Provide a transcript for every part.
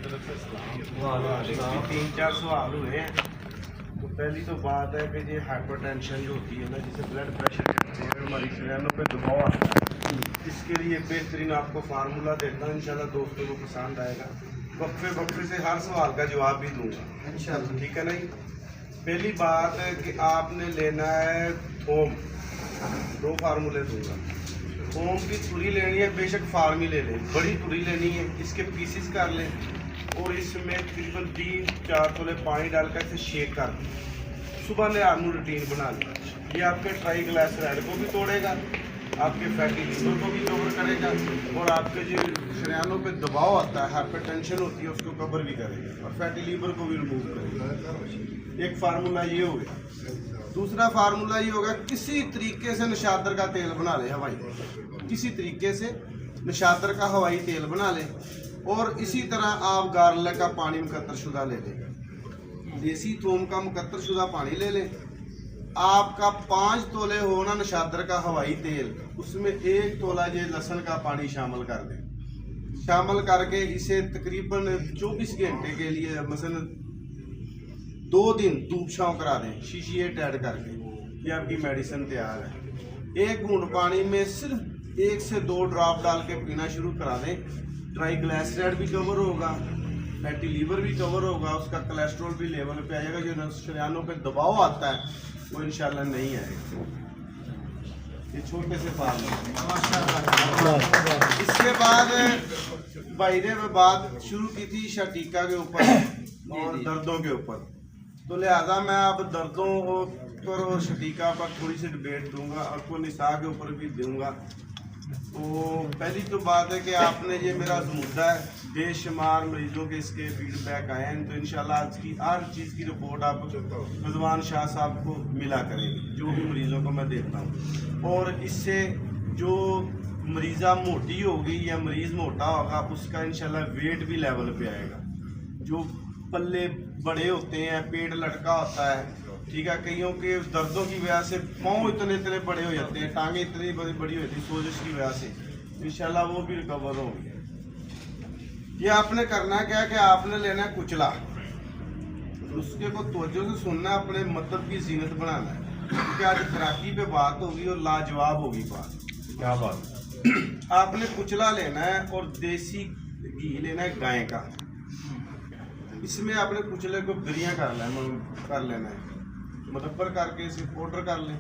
तरफ से सलाम। 3-4 सवाल हुए हैं। तो पहली तो बात है कि ये हाइपरटेंशन जो होती है ना, जिसे ब्लड प्रेशर कहते हैं, हमारी शरीरों पे दबाव आता है, इसके लिए बेहतरीन आपको फार्मूला देता हूँ। इंशाल्लाह दोस्तों को पसंद आएगा। वक्फे वक्फे से हर सवाल का जवाब भी दूंगा इंशाल्लाह, ठीक है नहीं। पहली बात है कि आपने लेना है थोम। 2 फार्मूले दूंगा। थोम की तुरी लेनी है, बेशक फार्मी ले लें, बड़ी तुरी लेनी है, इसके पीसेस कर लें और इसमें तकरीबन 3-4 तोले पानी डालकर इसे शेक कर दें। सुबह ने आपने रूटीन बना लें। ये आपके ट्राइग्लिसराइड को भी तोड़ेगा, आपके फैटी लीवर को भी कवर करेगा और आपके जो शरीरों पे दबाव आता है, हाइपरटेंशन होती है, उसको कवर भी करेगा और फैटी लीवर को भी रिमूव करेगा। एक फार्मूला ये हो गया। दूसरा फार्मूला ये होगा, किसी तरीके से नशातर का तेल बना ले हवाई, किसी तरीके से नशातर का हवाई तेल बना ले और इसी तरह आप गार्लिक का पानी मुकत्तरशुदा ले लें, देसी थोम का मुकत्तरशुदा पानी ले लें। आपका 5 तोले हो ना नशातर का हवाई तेल, उसमें 1 तोला ये लहसुन का पानी शामिल कर दें। शामिल करके इसे तकरीबन 24 घंटे के लिए मसलन 2 दिन धूप छाँव करा दें, शीशीएट ऐड करके। ये आपकी मेडिसिन तैयार है। 1 घूंट पानी में सिर्फ 1 से 2 ड्रॉप डाल के पीना शुरू करा दें। ट्राइग्लिसराइड भी कवर होगा, फैटी लीवर भी कवर होगा, उसका कोलेस्ट्रॉल भी लेवल पे आएगा। जो शरीरों पे दबाव आता है वो इंशाल्लाह नहीं आएगा। ये छोटे से फार्मूले। इसके बाद भाईरे में बात शुरू की थी शटीका के ऊपर और दर्दों के ऊपर, तो लिहाजा मैं अब दर्दों पर और शटीका पर थोड़ी सी डिबेट दूंगा और को निसा के ऊपर भी दूंगा। तो पहली तो बात है कि आपने ये मेरा मुद्दा है, बेशुमार मरीजों के इसके फीडबैक आए हैं, तो इंशाल्लाह आज की हर चीज़ की रिपोर्ट आप रिजवान शाह साहब को मिला करेंगे, जो भी मरीज़ों को मैं देता हूँ। और इससे जो मरीज़ा मोटी होगी या मरीज़ मोटा होगा, उसका इंशाल्लाह वेट भी लेवल पे आएगा। जो पल्ले बड़े होते हैं, पेट लटका होता है, ठीक है, कईयों के दर्दों की वजह से पाँव इतने बड़े हो जाते हैं, टांगे इतनी बड़ी हो जाती है सोजिश की वजह से, इंशाल्लाह वो भी रिकवर होंगे। ये आपने करना क्या है कि आपने लेना है कुचला, उसके को तवज्जो से सुनना, अपने मतलब की जीनत बनाना है, क्योंकि आज तैराकी पे बात होगी और लाजवाब होगी बात। क्या बात? आपने कुचला लेना है और देसी घी लेना है गाय का। इसमें आपने कुचले को बिरियाँ कर लेना है, मुदब्बर करके इसे पाउडर कर लें।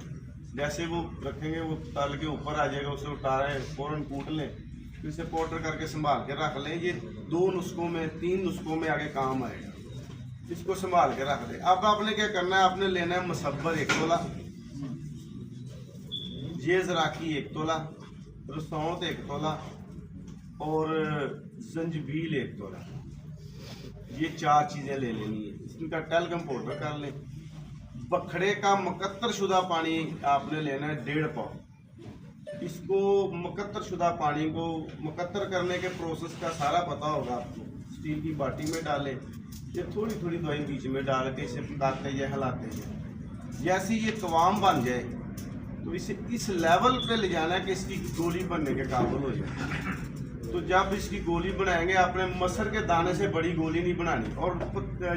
जैसे वो रखेंगे वो तल के ऊपर आ जाएगा, उसे उतारें, फ़ौरन कूट लें, फिर इसे पाउडर करके संभाल के रख लें। ये 2 नुस्खों में 3 नुस्खों में आगे काम आएगा, इसको संभाल के रख दें। अब आपने क्या करना है, आपने लेना है मुसब्बर 1 तोला, ये ज़राकी 1 तोला, रसौंत 1 तोला और जंजबील 1 तोला। ये 4 चीज़ें ले लेनी है। इनका टेलगम पाउडर कर लें। बखड़े का मुकत्तरशुदा पानी आपने लेना है 1.5 पाव। इसको मुकत्तरशुदा पानी को मुकत्तर करने के प्रोसेस का सारा पता होगा आपको। स्टील की बाटी में डालें, ये थोड़ी थोड़ी दवाई बीच में डाल के इसे पकाते जाए, हिलाते जाए। जैसे ये कवाम बन जाए तो इसे इस लेवल पे ले जाना है कि इसकी गोली बनने के काबिल हो जाए। तो जब इसकी गोली बनाएंगे, आपने मसर के दाने से बड़ी गोली नहीं बनानी और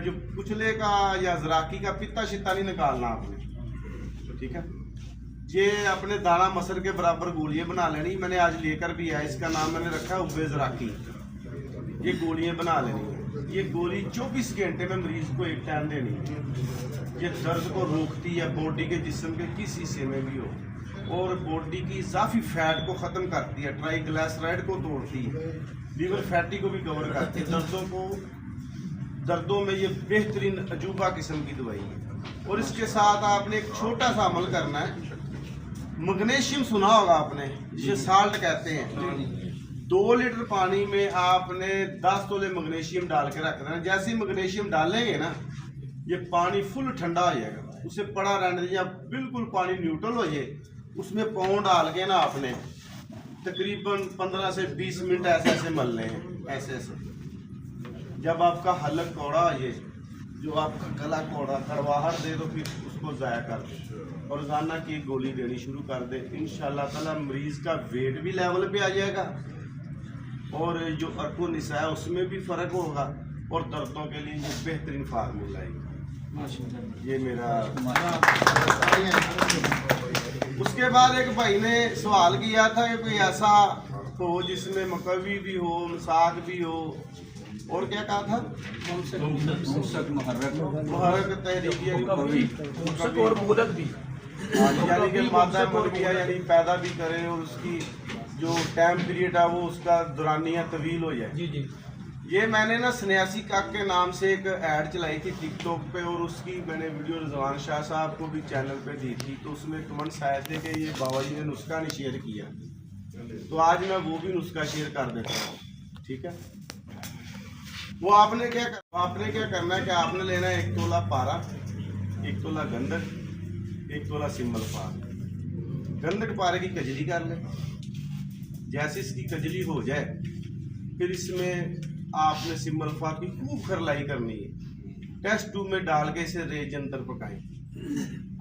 जो कुचले का या ज़राकी का पित्ता शित्ता नहीं निकालना आपने, ठीक है। ये अपने दाना मसर के बराबर गोलियां बना लेनी। मैंने आज लेकर भी है, इसका नाम मैंने रखा है उब्बे ज़राकी। ये गोलियां बना लेनी। ये गोली 24 घंटे में मरीज को एक टाइम देनी है। ये दर्द को रोकती है, बॉडी के जिस्म के किस हिस्से में भी हो, और बॉडी की इजाफी फैट को ख़त्म करती है, ट्राइग्लिसराइड को तोड़ती है, लीवर फैटी को भी कवर करती है। दर्दों में ये बेहतरीन अजूबा किस्म की दवाई है। और इसके साथ आपने एक छोटा सा अमल करना है। मैग्नीशियम सुना होगा आपने, जिसे साल्ट कहते हैं। 2 लीटर पानी में आपने 10 तोले मैग्नीशियम डाल के रख देना। जैसे ही मैग्नीशियम डालेंगे ना, ये पानी फुल ठंडा हो जाएगा, उसे पड़ा रहने दीजिए। बिल्कुल पानी न्यूट्रल हो जाए, उसमें पाँव डाल के ना आपने तकरीबन 15 से 20 मिनट ऐसे मलने हैं, ऐसे। जब आपका हलक कौड़ा हो जाए, जो आपका गला कौड़ा कड़वाहट दे, तो फिर उसको ज़ाया कर दे और रोज़ाना की गोली देनी शुरू कर दे। इंशाल्लाह ताला मरीज़ का वेट भी लेवल पे आ जाएगा और जो अर्को निसा है उसमें भी फ़र्क होगा और दर्दों के लिए ये बेहतरीन फार्मूला है। ये मेरा। उसके बाद एक भाई ने सवाल किया था कि कोई ऐसा हो जिसमें मकवी भी हो, मसाक भी हो, और क्या कहा था, मुहर्रक तहरीक और मुहर्रक भी, यानी कि मादा मर गया यानी पैदा भी करे और उसकी जो टाइम पीरियड है वो उसका दौरानिया तवील हो जाए। जी जी। ये मैंने ना सन्यासी काक के नाम से एक ऐड चलाई थी टिकटॉक पे, और उसकी मैंने वीडियो रिजवान शाह साहब को भी चैनल पे दी थी, तो उसमें कमेंट्स आए थे कि ये बाबा जी ने नुस्खा नहीं शेयर किया, तो आज मैं वो भी नुस्खा शेयर कर देता हूँ। ठीक है, वो आपने क्या करना है कि आपने लेना है 1 तोला पारा, 1 तोला गंधक, 1 तोला सिम्बल पार। गंधक पारे की कजली कर ले। जैसे इसकी कजली हो जाए फिर इसमें आपने सिम्बल फार की खूब खरलाई करनी है। टेस्ट ट्यूब में डाल के इसे रेज अंदर पकाएं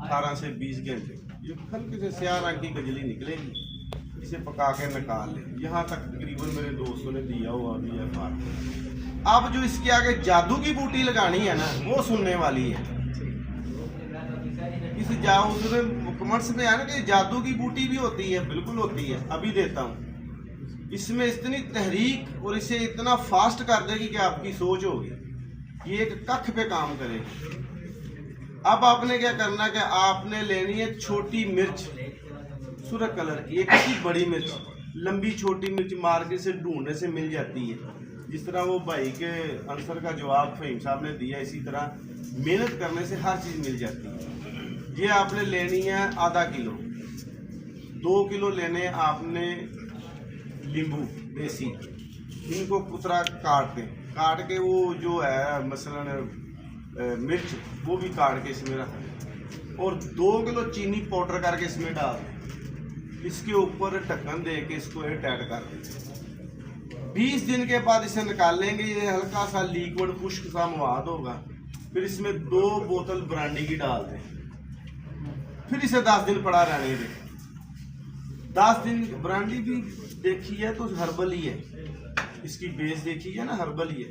18 से 20 घंटे। ये हल्के से स्याह रंग की कजली निकलेगी, इसे पका के निकाल लें। यहाँ तक तकरीबन मेरे दोस्तों ने दिया हुआ भी है फार। अब जो इसके आगे जादू की बूटी लगानी है ना, वो सुनने वाली है। किसी उसमें कमेंट्स में है ना कि जादू की बूटी भी होती है, बिल्कुल होती है, अभी देता हूँ। इसमें इतनी तहरीक और इसे इतना फास्ट कर देगी कि आपकी सोच होगी, ये एक कख पे काम करेगी। अब आपने क्या करना है कि आपने लेनी है छोटी मिर्च सुरख कलर की, एक अच्छी बड़ी मिर्च, लंबी छोटी मिर्च मार्केट से ढूंढने से मिल जाती है। जिस तरह वो भाई के आंसर का जवाब फहीम साहब ने दिया, इसी तरह मेहनत करने से हर चीज़ मिल जाती है। ये आपने लेनी है आधा किलो। 2 किलो लेने आपने नींबू देसी, इनको कुतरा काट के वो जो है मसलन मिर्च वो भी काट के इसमें रखें, और 2 किलो चीनी पाउडर करके इसमें डाल दें। इसके ऊपर ढक्कन दे के इसको टाइट कर दें। 20 दिन के बाद इसे निकाल लेंगे। ये हल्का सा लिक्विड खुश्क सा मवाद होगा। फिर इसमें 2 बोतल ब्रांडी की डाल दें। फिर इसे 10 दिन पड़ा रहने दें। 10 दिन ब्रांडी भी देखी है तो हर्बल ही है, इसकी बेस देखी है ना, हर्बल ही है।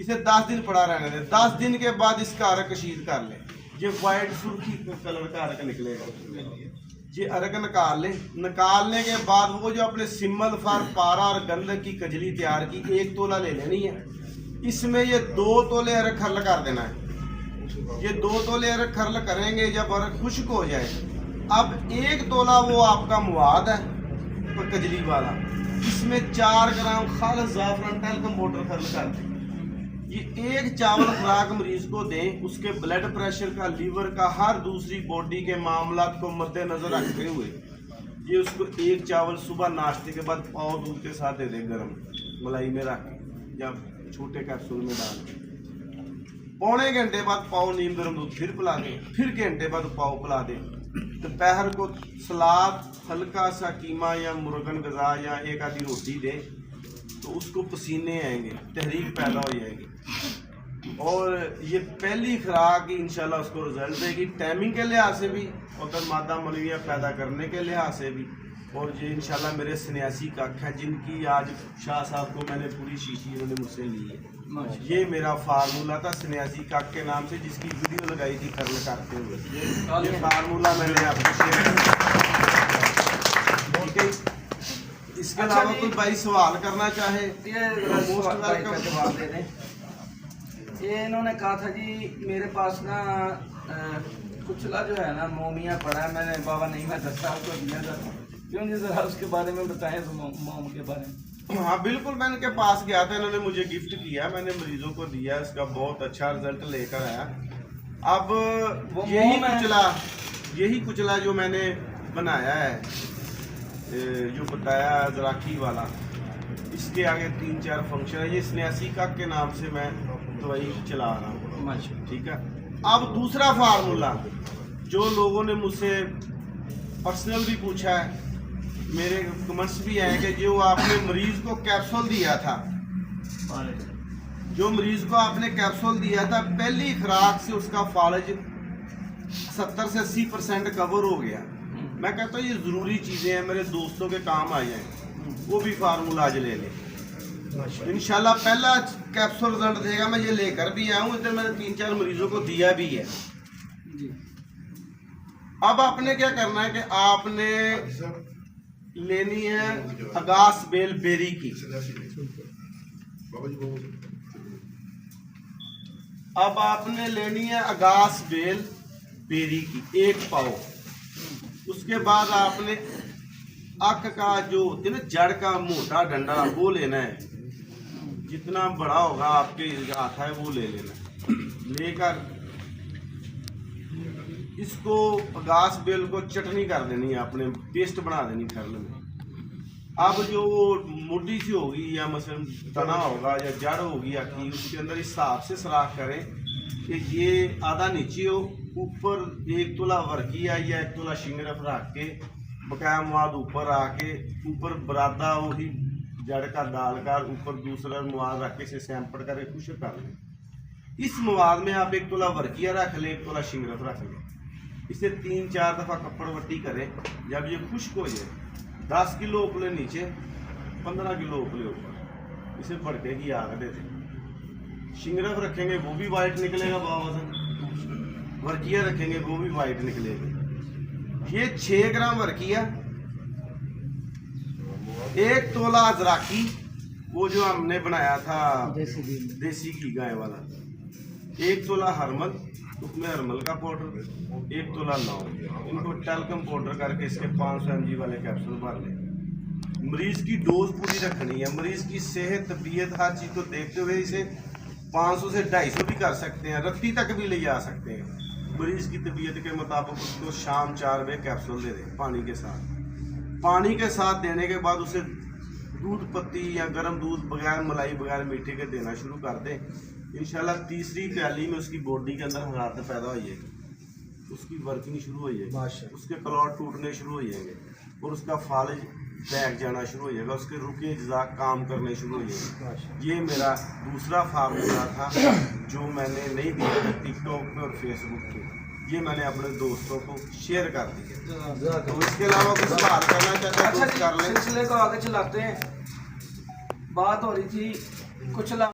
इसे 10 दिन पड़ा रहने दें। 10 दिन के बाद इसका अर्क कशीद कर ले। ये वाइट सुर्खी कलर का अर्क निकलेगा। ये अर्क निकाल लें। निकालने के बाद वो जो अपने सिम्बल फार पारा और गंधक की कजली तैयार की 1 तोला ले लेनी है। इसमें ये 2 तोले अर्क खर्ल कर देना है। ये 2 तोले अर्क खर्ल करेंगे जब अर्क खुश्क हो जाए। अब 1 तोला वो आपका मुआद है कजली वाला, इसमें 4 ग्राम खालिस ज़ाफ़रान टैल्कम पाउडर खर्ल कर दें। ये 1 चावल खुराक मरीज को दें। उसके ब्लड प्रेशर का, लीवर का, हर दूसरी बॉडी के मामलात को मद्देनजर रखते हुए ये उसको 1 चावल सुबह नाश्ते के बाद पाव दूध के साथ दे दें, गर्म मलाई में रख के या छोटे कैप्सूल में डाल के। पौने घंटे बाद पाव नीम गर्म दूध फिर पिला दें। फिर घंटे बाद पाव पिला दें। दोपहर को सलाद, हल्का सा कीमा या मुर्गन गज़ा या एक आधी रोटी दें, तो उसको पसीने आएंगे, तहरीक पैदा हो जाएगी, और ये पहली खुराक इंशाल्लाह उसको रिजल्ट देगी, टाइमिंग के लिहाज से भी और मादा मनविया पैदा करने के लिहाज से भी। और ये इंशाल्लाह मेरे सन्यासी कख हैं जिनकी आज शाह साहब को मैंने पूरी शीशी इन्होंने मुझसे ली है। ये मेरा फार्मूला था सन्यासी कख के नाम से, जिसकी वीडियो लगाई थी खर्ल करते हुए। ये फार्मूला मैंने आपको शेयर किया। ठीक है, इसके अलावा कोई भाई सवाल करना चाहे जवाब दे दें। ये इन्होंने कहा था जी मेरे पास ना कुचला जो है ना मोमिया पड़ा है, मैंने बाबा नहीं मैं 10 साल को दिया था, क्यों जी जरा उसके बारे में बताएं, मोम के बारे में। हाँ बिल्कुल, मैं इनके पास गया था, इन्होंने मुझे गिफ्ट किया, मैंने मरीजों को दिया, इसका बहुत अच्छा रिजल्ट लेकर आया। अब यही कुचला जो मैंने बनाया है, जो बताया जराकी वाला, इसके आगे 3-4 फंक्शन है। ये सन्यासी कख के नाम से मैं दवाई चला रहा हूँ। ठीक है, अब दूसरा फार्मूला जो लोगों ने मुझसे पर्सनल भी पूछा है, मेरे कमेंट्स भी आए कि जो आपने मरीज को कैप्सूल दिया था, जो मरीज को आपने कैप्सूल दिया था, पहली खुराक से उसका फालज 70 से 80% कवर हो गया। मैं कहता हूँ ये ज़रूरी चीज़ें हैं, मेरे दोस्तों के काम आ जाएं, वो भी फार्मूला आज ले लें। इंशाल्लाह पहला कैप्सूल रिजल्ट देगा। मैं ये लेकर भी आया हूँ, इधर मैंने 3-4 मरीजों को दिया भी है जी। अब आपने क्या करना है कि आपने लेनी है अगास बेल बेरी की। अब आपने लेनी है अगास बेल बेरी की 1 पाव। उसके बाद आपने अक का जो होती है ना जड़ का मोटा डंडा वो लेना है, जितना बड़ा होगा आपके हाथ है वो ले लेना है। लेकर इसको अगास बेल को चटनी कर देनी है, आपने पेस्ट बना देनी खरल में। अब जो मुड्डी सी होगी या मसलन तना होगा या जड़ होगी आखी, उसके अंदर इस हिसाब से सराख करें कि ये आधा नीचे हो, ऊपर 1 तोला वर्किया या 1 तोला शिंगरफ रख के बकाया मवाद ऊपर आके ऊपर बरादा वही जड़ का डालकर ऊपर दूसरा मवाद रख के इसे सैंपल करके खुश्क कर लें। इस मवाद में आप 1 तोला वर्किया रख लें, 1 तोला शिंगरफ रख लें। इसे 3-4 दफ़ा कपड़ वट्टी करें। जब ये खुश्क हो जाए 10 किलो उपले नीचे 15 किलो उपले ऊपर, इसे भड़के की आग दे दें। शिंगरफ रखेंगे वो भी वाइट निकलेगा बावजन, वर्किया रखेंगे वो भी वाइट निकलेगा। ये 6 ग्राम वर्किया, 1 तोला अजराकी वो जो हमने बनाया था देसी घी गाय वाला, 1 तोला हरमल, उसमें हरमल का पाउडर, 1 तोला लौंग। इनको टैल्कम पाउडर करके इसके 500 mg वाले कैप्सूल भर लें। मरीज की डोज पूरी रखनी है, मरीज की सेहत तबीयत हर चीज़ को देखते हुए इसे 500 से 250 भी कर सकते हैं, रत्ती तक भी ले जा सकते हैं। मरीज की तबीयत के मुताबिक उसको शाम 4 बजे कैप्सूल दे दें पानी के साथ। पानी के साथ देने के बाद उसे दूध पत्ती या गर्म दूध बगैर मलाई बगैर मीठे के देना शुरू कर दें। इंशाल्लाह तीसरी प्याली में उसकी बॉडी के अंदर हरारत पैदा हो जाएगी, उसकी वर्किंग शुरू हो जाएगी, उसके क्लॉट टूटने शुरू हो जाएंगे और उसका फालिज बैग जाना शुरू हो जाएगा, उसके रुके अज्जा काम करने शुरू हो जाएंगे। ये मेरा दूसरा फार्मूला था जो मैंने नहीं दिया था टिकटॉक पे और फेसबुक पे, ये मैंने अपने दोस्तों को शेयर कर दिया। तो इसके अलावा कुछ सवाल करना चाहते हैं अच्छा तो कर लें। सिलसिले को आगे चलाते हैं। बात हो रही थी कुछ